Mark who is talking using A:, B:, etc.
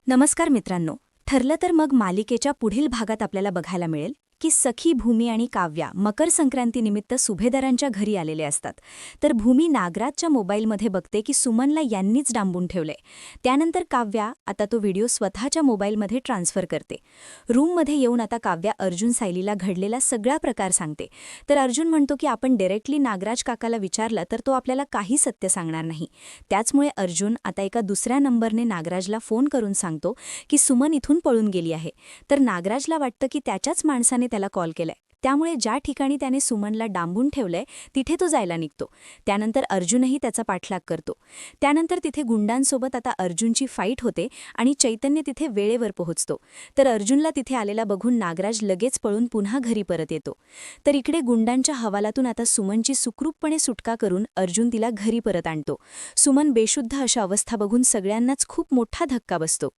A: नमस्कार मित्रांनो. ठरलं तर मग मालिकेच्या पुढील भागात आपल्याला बघायला मिळेल की सखी भूमी आणि काव्या मकर संक्रांतीनिमित्त सुभेदारांच्या घरी आलेले असतात. तर भूमी नागराजच्या मोबाईलमध्ये बघते की सुमनला यांनीच डांबून ठेवलंय. त्यानंतर काव्या आता तो व्हिडिओ स्वतःच्या मोबाईलमध्ये ट्रान्सफर करते. रूममध्ये येऊन आता काव्या अर्जुन सायलीला घडलेला सगळा प्रकार सांगते. तर अर्जुन म्हणतो की आपण डायरेक्टली नागराज काकाला विचारलं तर तो आपल्याला काही सत्य सांगणार नाही. त्याचमुळे अर्जुन आता एका दुसऱ्या नंबरने नागराजला फोन करून सांगतो की सुमन इथून पळून गेली आहे. तर नागराजला वाटतं की त्याच्याच माणसाने त्याला कॉल केलाय. त्यामुळे ज्या ठिकाणी त्याने सुमनला डांबून ठेवलंय तिथे तो जायला निघतो. त्यानंतर अर्जुनही त्याचा पाठलाग करतो. त्यानंतर तिथे गुंडांसोबत आता अर्जुनची फाईट होते आणि चैतन्य तिथे वेळेवर पोहोचतो. तर अर्जुनला तिथे आलेला बघून नागराज लगेच पळून पुन्हा घरी परत येतो. तर इकडे गुंडांच्या हवालातून आता सुमनची सुखरूपपणे सुटका करून अर्जुन तिला घरी परत आणतो. सुमन बेशुद्ध अशा अवस्था बघून सगळ्यांनाच खूप मोठा धक्का बसतो.